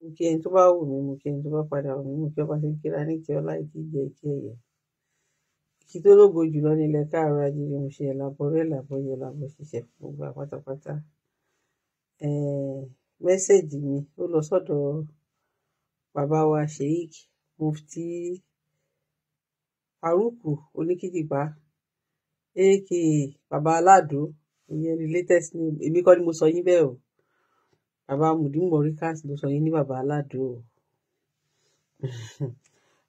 Mo kí ẹni tó bá wù mí, mo kí ẹni tó bá padà wù mí, mo kí ọba tí ń kíra ní kí ọlá ìdí ìjẹ ìkí ẹ̀yẹ. Kí tó lógo jùlọ ní ilẹ̀ káàárọ̀ oòjíire mo ṣe ẹ̀làbọ̀rẹ́ ẹ̀làbọ̀yẹ̀ ẹ̀làbọ̀ ṣiṣẹ́ fún gbogbo wa pátápátá. Mẹ́sẹ̀jì mi ó lọ sọ́dọ̀ bàbá wa Sheikh Mufti Faruku Oníkìjìpá aka bàbá Aládò, ìyẹn ni latest name. Èmi kọ́ ni mo sọ yín bẹ́ẹ̀ o. Bàbá Mudimorikas ló sọ yín ní bàbá Aládò o.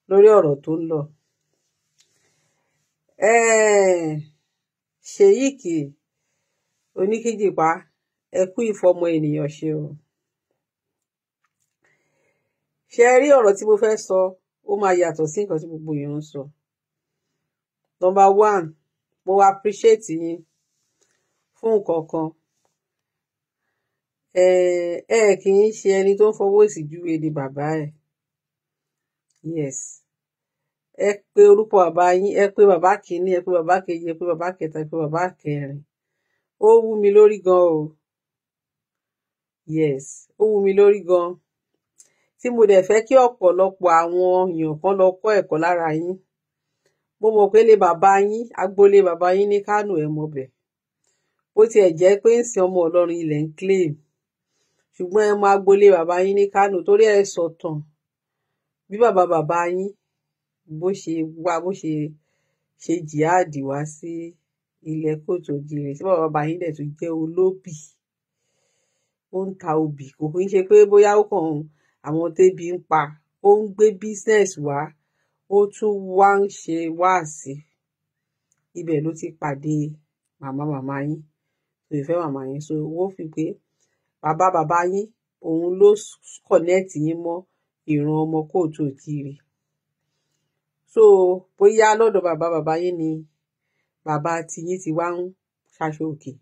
Lórí ọ̀rọ̀ tó ń lọ. Sheikh Oníkìjìpá, ẹ kú ìfọmọ ènìyàn ṣe o. Ṣé ẹ rí ọ̀rọ̀ tí mo fẹ́ sọ, ó máa yàtọ̀ sí nǹkan tí gbogbo èèyàn ń sọ. Number one, mo appreciate yín fún nǹkan kan. Kì í ṣe ẹni tó ń fọwọ́ sí júwe ni bàbá ẹ̀. Yes. Ẹ pé orúkọ bàbá yín, ẹ pé bàbá kìíní, ẹ pé bàbá kejì, ẹ pé bàbá kẹta, ẹ pé bàbá kẹrin. Ó wú mi lórí gan o. Yes, ó wú mi lórí gan. Tí mo dẹ̀ fẹ́ kí ọ̀pọ̀lọpọ̀ àwọn èèyàn kan lọ kọ́ ẹ̀kọ́ lára yín. Mo mọ̀ pé ilé bàbá yín, agboolé bàbá yín ní Kánò ẹ mọ̀ bẹ̀. Bó tiẹ̀ jẹ́ pé ń sin ọmọ Ọlọ́run ilẹ̀ ń claim. Ṣùgbọ́n ẹ mọ agboolé bàbá yín ní Kánò torí ẹ sọ̀tàn bí bàbá yín bó ṣe jihad wá sí ilẹ̀ Kóòtù Òjìrè tí bàbá yín dẹ̀ tún jẹ́ olóbì. Ó ń ta obì, kò kí ń ṣe pé bóyá ó kàn àwọn tébi ń pa, ó ń gbé business wá, ó tún wá ń ṣe wáàsí. Ibẹ̀ ló ti pàdé màmá yín, tó ìfẹ́ màmá yín. So wọ́n fi pé bàbá yín òun ló connect yín mọ́ ìran ọmọ Kóòtù Òjìrè. So bóyá lọ́dọ̀ bàbá yín ni bàbá tí yín ti wá ń ṣaṣọ òkè.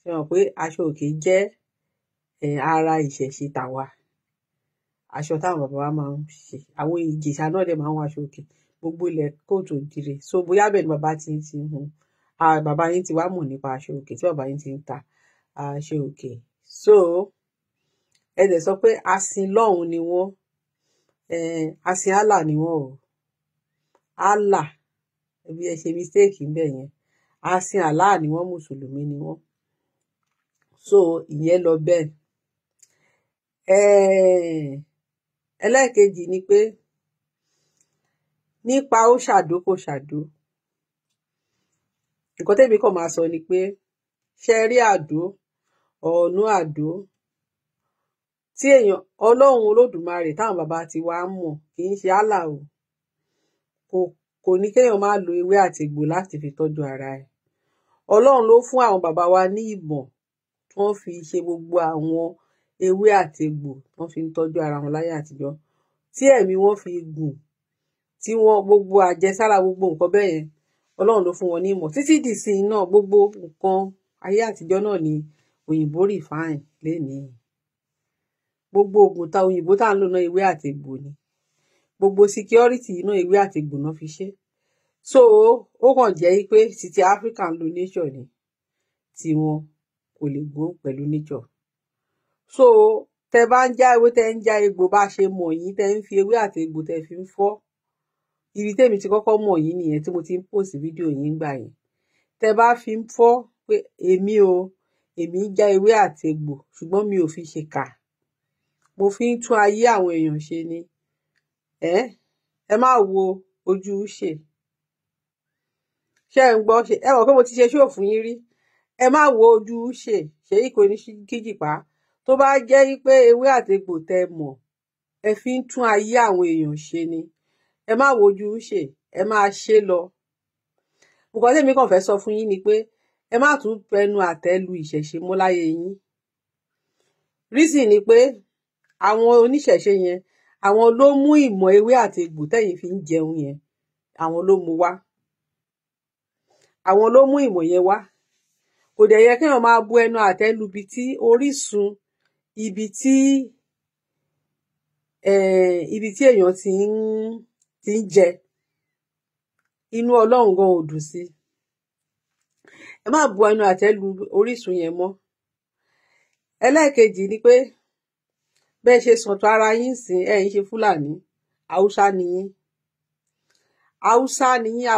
Ṣé mọ̀ pé aṣọ òkè jẹ́ ara ìṣẹ̀ṣe tàwa. Aṣọ táwọn bàbá wa máa ń ṣe. Àwọn Ìjẹ̀ṣà náà dẹ̀ máa ń wọ aṣọ òkè. Gbogbo ilẹ̀ Kóòtù Òjìrè. So bóyá bẹ́ẹ̀ ni bàbá yín ti wá mọ̀ nípa aṣọ òkè tí bàbá yín ti ń ta aṣọ òkè. So ẹ dẹ̀ sọ pé asin lọ́hùn ni wọ́n. Asin Allah ni wọ́n o. Allah, ẹbí ẹ ṣe mistake ńbẹ̀ yẹn. Asin Allah ni wọ́n, Mùsùlùmí ni wọ́n. So ìyẹn lọ bẹ́ẹ̀. Ẹlẹ́ẹ̀kejì ni pé nípa ó ṣàdó kò ṣàdó. Nǹkan tẹ́mi kàn máa sọ ni pé ṣe rí àdó, ọ̀nà àdó tí èèyàn Ọlọ́run Olódùmarè táwọn bàbá ti wá mọ̀ kì í ṣe Allah o. Kò ní kéèyàn máa lo ewé àti egbò láti fi tọ́jú ara ẹ̀. Ọlọ́run ló fún àwọn bàbá wa ní ìmọ̀ tí wọ́n fi ṣe gbogbo àwọn ewé àti egbò tí wọ́n fi ń tọ́jú ara wọn láyé àtijọ́. Tí ẹ̀mí wọn fi gùn, tí wọ́n gbogbo àjẹsára gbogbo nǹkan bẹ́ẹ̀ yẹn, Ọlọ́run ló fún wọn ní ìmọ̀. Títí dìsìn náà gbogbo nǹkan ayé àtijọ́ náà ni òyìnbó refine lénìí. Gbogbo ògùn òyìnbó tá ń lò náà ewé àti egbò ni. Gbogbo security náà ewé àti egbò náà fi ṣe. So ó kàn jẹ́ pé títí Africa ń lo nature ni, tí wọn kò lè gbó pẹ̀lú nature. So tẹ bá ń já ewé tẹ ń já egbò bá ṣe mọ̀ yín tẹ ń fi ewé àti egbò tẹ fi ń fọ́. Ibi tèmi ti kọ́kọ́ mọ̀ yín nìyẹn tí mo ti ń post fídíò yín gbà yẹn. Tẹ bá fi ń fọ́ pé èmi ń já ewé àti egbò ṣùgbọ́n mi ò fi ṣe kà. Mo fi ń tún ayé àwọn èèyàn ṣe ni. Ẹ má wo ojú ṣe. Ṣé ẹ ń gbọ́ ṣe? Ẹ mọ̀ pé mo ti ṣe show fún yín rí. Ẹ má wo ojú ṣe. Sheikh Oníkìjìpá. Tó bá jẹ́ pé ewé àti egbò tẹ mọ̀, ẹ fi ń tún ayé àwọn èèyàn ṣe ni. Ẹ má wo ojú ṣe. Ẹ máa ṣe lọ. Nǹkan tèmi kàn fẹ́ sọ fún yín ni pé ẹ má tún fẹnu àtẹ́ lu ìṣẹ̀ṣe mọ́ láyé yín. Reason ni pé àwọn oníṣẹ̀ṣe yẹn, àwọn ló mú ìmọ̀ ewé àti egbò tẹ́yin fi ń jẹun yẹn. Àwọn ló mú wá. Àwọn ló mú ìmọ̀ yẹn wá. Kò dẹ̀ yẹ kéèyàn máa bu ẹnu àtẹ́ lu ibi tí orísun ibi tí èèyàn ti ń jẹ. Inú Ọlọ́run gan ò dùn sí. Ẹ má bu ẹnu àtẹ́ lu orísun yẹn mọ́. Ẹlẹ́ẹ̀kejì ni pé bẹ́ẹ̀ ṣe sọ̀tọ̀ ara yín sìn ẹ̀ ń ṣe Fúlàní, Haúsá ni yín, Haúsá ni yín,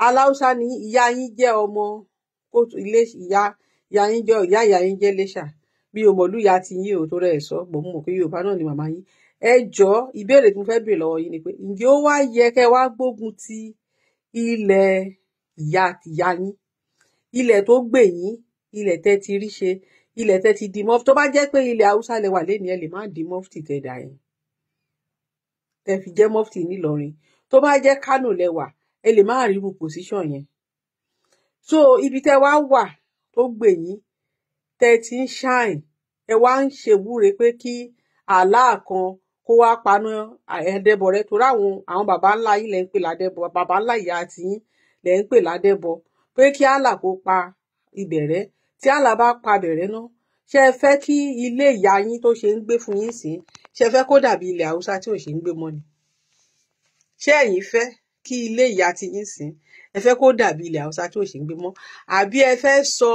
aláùsá ni yín. Ìyá yín jẹ́ ọmọ kóòtù ilé, ìyá yín jẹ́ Iléṣà. Bí o mọ̀lú ìyá ti yín ò tó rẹ̀ sọ, bọ̀ mo mọ̀ pé Yorùbá náà ni màmá yín. Ẹ jọ̀ọ́, ìbéèrè tí mo fẹ́ béèrè lọ́wọ́ yín ni pé ǹjẹ́ ó wá yẹ kẹ́ wá gbógun ti ilẹ̀ ìyá tìyá yín, ilẹ̀ tó gbè yín, ilẹ̀ tẹ́ ti rí ṣe, ilẹ̀ tẹ́ ti di mọ́fì. Tó bá jẹ́ pé ilẹ̀ Haúsá lẹ wà lénìí, ẹ lè má di mọ́fì tẹ́ dà yẹn, tẹ́ fi jẹ́ mọ́fì nílọrin. Tó bá jẹ́ Kánò lẹ wà, ẹ lè má rí irú pòsíṣàn yẹn. So ibi tẹ́ wá wà tó gbè yín, tẹ́ ti ń ṣáìn, ẹ wá ń ṣèwúre pé kí àláà kan kó wá paná Adébọ rẹ́, torí àwọn bàbá ńlá yín lẹ ń pè ládẹ́bọ, bàbá ńlá ìyá ti yín lẹ ń pè ládẹ́bọ, pé kí Allah kó pa ibẹ̀ rẹ́. Tí Allah bá pa ibẹ̀ rẹ́ náà, ṣé ẹ fẹ́ kí ilé ìyá yín tó ṣe ń gbé fún yín sìn, ṣé ẹ fẹ́ kó dàbí ilẹ̀ Haúsá tí ò ṣe ń gbé mọ́ ni? Ṣé ẹ̀yin fẹ́ kí ilé ìyá ti yín sìn, ẹ fẹ́ kó dàbí ilẹ̀ Haúsá tí ò ṣe ń gbé mọ́? Àbí ẹ fẹ́ sọ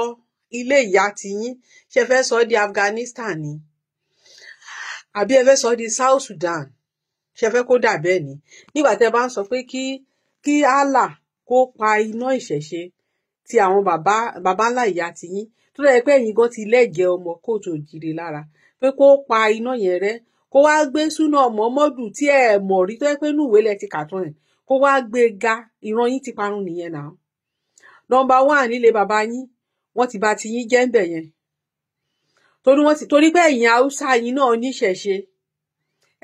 ilé ìyá ti yín, ṣé ẹ fẹ́ sọ di Afghanistan ni? Àbí ẹ fẹ́ sọ di South Sudan? Ṣé ẹ fẹ́ kó dà bẹ́ẹ̀ ni? Nígbà tẹ́ bá ń sọ pé kí Allah kó pa iná ìṣẹ̀ṣe ti àwọn bàbá ńlá ìyá ti yín, tó dẹ̀ pé ẹ̀yin gan ti lẹ́jẹ̀ ọmọ kóòtù òjìrè lára, pé kó pa iná yẹn rẹ́, kó wá gbé súnà Mọ̀mọ́dù tí ẹ mọ̀ rí, tó yẹ pé inú ìwé lẹ ti kà tán ẹ̀, kó wá gbé ga. Ìran yín ti parun nìyẹn náà. Number 1 nílé bàbá yín, wọ́n ti bà ti yín jẹ́ ń bẹ̀ yẹn. Torí pé ẹ̀yin Haúsá yín náà níṣẹ̀ṣe,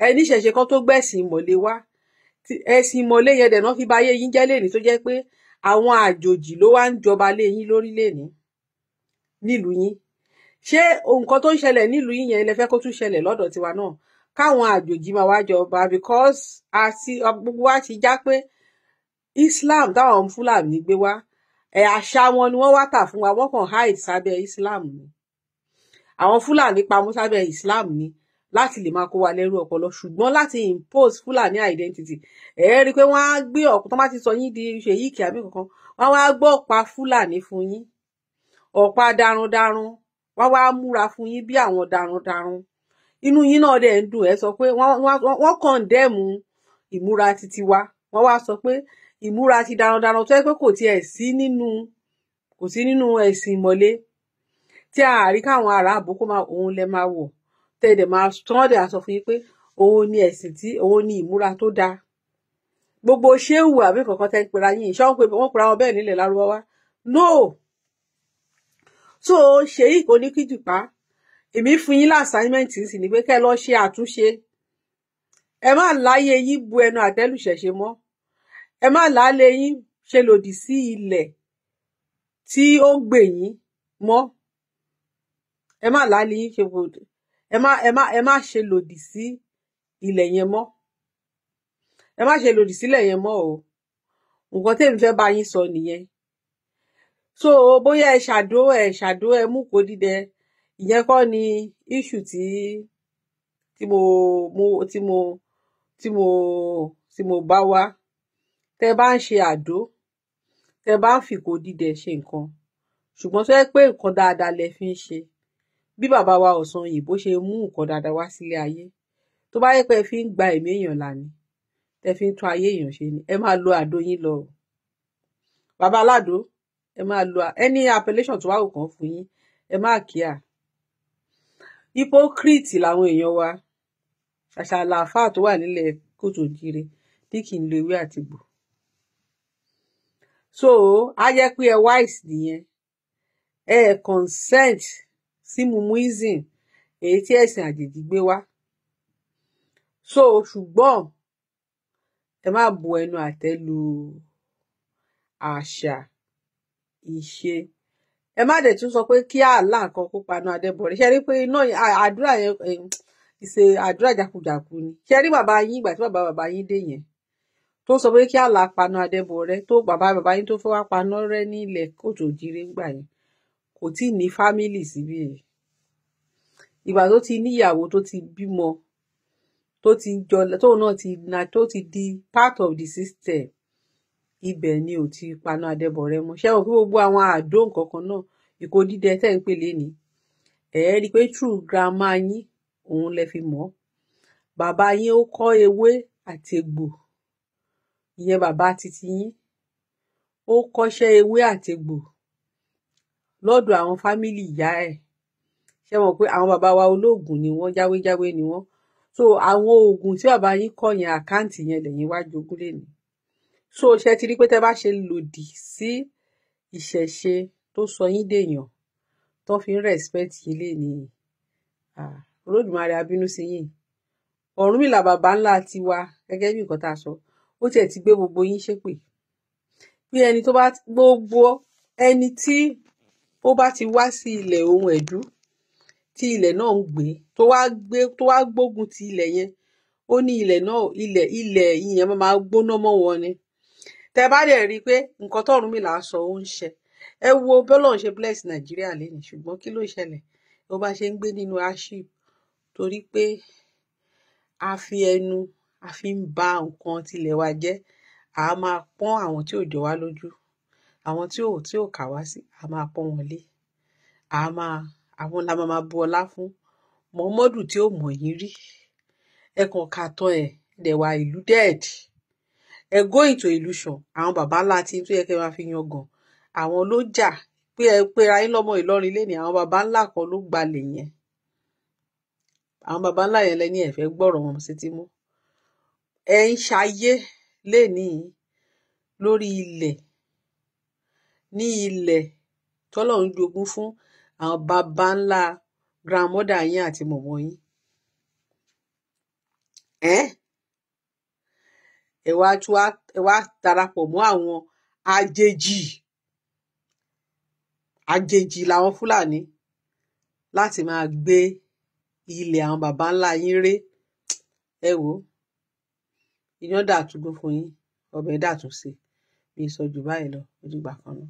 ẹ níṣẹ̀ṣe kan tó gbẹ̀sìn ìmọ̀le wá. Ẹ̀sìn ìmọ̀le yẹn dẹ̀ náà fi bà ayé yín jẹ́ lénìí, tó jẹ́ pé àwọn àjòjì ló wá ń jọba lé yín lórí lénìí nílùú yín. Ṣé nǹkan tó ń ṣẹlẹ̀ nílùú yín yẹn lẹ fẹ́ kó tún ṣẹlẹ̀ lọ́dọ̀ tiwa náà, káwọn àjòjì máa wá jọba? Because gbogbo wa ti já pé Islam táwọn Fúlàní gbé wá, àṣà wọn ni wọ́n wá tà fún wa, wọ́n kàn hide sábẹ́ Islam ni. Àwọn Fúlàní pamọ́ sábẹ́ Islam ni láti lè máa kó wa lẹ́rú ọpọlọ, ṣùgbọ́n láti impose Fúlàní identity. Rí i pé wọ́n á gbé ọ̀pọ̀ tó bá ti sọ yín di ṣèyíkì àbí kankan, wọ́n wá gbọ́ ọ̀pá Fúlàní fún yín, ọ̀pá darandaran, wọ́n wá múra fún yín bí àwọn darandaran. Inú yín náà dẹ̀ ń dùn, ẹ sọ pé wọ́n condemn ìmúra titi wa, wọ́n wá sọ pé ìmúra ti darandaran tó yẹ pé kò sí nínú ẹ̀sìn ìmọ̀le, tí a rí káwọn ará àbókò òun lẹ máa wọ̀, tẹ́ẹ̀dẹ̀ máa tọ́ọ̀dẹ̀ sọ fún yín pé òun ni ẹ̀sìn tí òun ni ìmúra tó dáa. Gbogbo ṣéwù àbí kankan tẹ́ ń pera yín, ìṣọ́ wọ́n pera wọn bẹ́ẹ̀ nílẹ̀ Lárúbáwá. No. So ṣèyí kò ní kíjùpá, èmi fún yín láṣáímẹ́ǹtì sì ni pé kẹ́ lọ ṣe àtúnṣe. Ẹ má láyé yín bu ẹnu àtẹ́lù ṣẹ̀ṣe mọ́. Ẹ má láyé yín ṣe lòdì sí ilẹ̀ tí ó gbè yín mọ́. Ẹ má láyé yín ṣe lòdì. Ẹ má ṣe lòdì sí ilẹ̀ yẹn mọ́. Ẹ má ṣe lòdì sílẹ̀ yẹn mọ́ o. Nǹkan tèmi fẹ́ bá yín sọ nìyẹn. So bóyá ẹ ṣàdó ẹ mú kó dídẹ, ìyẹn kọ́ ni issue tí mo bá wá. Tẹ́ bá ń ṣe àdó, tẹ́ bá ń fi kó dídẹ ṣe nǹkan, ṣùgbọ́n tó yẹ pé nǹkan dáadáa lẹ fi ń ṣe, bí bàbá wa Ọ̀sanyìnbó ṣe mú nǹkan dáadáa wá sílé ayé, tó bá yẹ pé ẹ fi ń gba ẹ̀mí èèyàn là ni, tẹ́ fi ń tún ayé èèyàn ṣe ni, ẹ máa lo àdó yín lọ. Bàbá aládó, ẹ máa lo any appellation tó wà wù kàn fún yín, ẹ má kíá. Hypocrite làwọn èèyàn wa, ṣàṣà làáfáà tó wà nílẹ̀ kóòtù òjìrè tí kì í lo ewé àtìgbò. So á yẹ pé ẹ wise nìyẹn, ẹ consent sí mumuism èyí tí ẹ̀sìn àjèjì gbé wá. So ṣùgbọ́n ẹ má bu ẹnu àtẹ́ lu àṣà ìṣe. Ẹ má dẹ̀ tún sọ pé kí Allah kan kó paná Adébọ̀rẹ́. Ṣe rí pé iná àdúrà yẹn ìṣe àdúrà jákujàku ni. Ṣe rí bàbá yín ìgbà tí bàbá yín dé yẹn, tó sọ pé kí Allah paná Adébọ̀rẹ́, tó bàbá yín tó fẹ́ wá paná rẹ́ ní ilẹ̀ kóòtù òjìrè ńgbà yẹn, kò tí ì ní fámìlì síbí yìí. Ìgbà tó ti níyàwó, tó ti bímọ, tóun náà tó ti di part of the system, ibẹ̀ ni ò ti paná Adébọ̀rẹ́ mọ́. Ṣé o kí gbogbo àwọn àdó nǹkan kan náà, ìkó dídẹ tẹ́ ń pè léni, ẹ rí i pé true grandma yín òun lẹ fi mọ̀. Bàbá yín ó kọ́ ewé àti egbò, ìyẹn bàbá titi yín ó kọ́ṣẹ́ ewé àti egbò lọ́dọ̀ àwọn fámìlì ìyá ẹ̀. Ṣé mọ̀ pé àwọn bàbá wa olóògùn ni wọ́n, jáwéjáwé ni wọ́n. So àwọn oògùn tí bàbá yín kọ́ yẹn, àkáǹtì yẹn lẹ́yìn wá jogún lénìí. So ṣe ti rí pé tẹ́ bá ṣe lòdì sí ìṣẹ̀ṣe tó sọ yín dèèyàn, tó fi ń respect yín lénìí, Olódùmarè á bínú sí yín. Ọ̀rúnmìlà bàbá ńlá tiwa, gẹ́gẹ́ bí nǹkan tá a sọ, ó tiẹ̀ ti gbé gbogbo yín ṣépè. Bí ẹni tó bá gbogbo ẹni tí ó bá ti wá sí ilẹ̀ ohun ẹ̀dú, tí ilẹ̀ náà ń gbé, tó wá gbógun ti ilẹ̀ yẹn, ó ní ilẹ̀ náà, ilẹ̀ ìyẹn máa gbóná mọ́ wọn ni. Tẹ́ bá dẹ̀ rí i pé nǹkan t'Ọ̀rúnmìlà sọ ó ń ṣẹ. Ẹ wo bọ́lọ́run ṣe bless Nàìjíríà lénìí, ṣùgbọ́n kí ló ṣẹlẹ̀? Ó bá ṣe ń gbé nínú hardship torí pé a fi ẹnu a fi ń ba nǹkan tilẹ̀ wa jẹ́. A máa pọ́n àwọn tí ò jọ wá lójú, àwọn tí ò kà wá sí, a máa pọ́n wọn lé. Àwọn la máa bu ọlá fún. Mọ̀mọ́dù tí ò mọ̀ yín rí, ẹ kàn kà tán ẹ̀ dẹ̀wà ìlú dead. Ẹ go into illusion. Àwọn bàbá ńlá tí tó yẹ kẹ́ máa fi yangàn, àwọn ló jà pé ẹ pera yín lọ́mọ Ìlọrin lénìí, àwọn bàbá ńlá kan ló gbalẹ̀ yẹn. Àwọn bàbá ńlá yẹn lẹ́ni ẹ̀ fẹ́ gbọ́rọ̀ wọn sétí mọ́. Ẹ ń ṣayé lénìí lórí ilẹ̀, ní ilẹ̀ tọ́lọ́run jogún fún àwọn bàbá ńlá grandmother yín àti mọ̀mọ́ yín. Ẹ wá darapọ̀ mọ́ àwọn àjèjì làwọn Fúlàní láti máa gbé ilẹ̀ àwọn bàbá ńlá yín ré. Ẹ wò ó, iyán dàtúgún fún yín, ọbẹ̀ dàtúnṣe. Mi sọ jù báyìí lọ, ó dìgbà kan náà.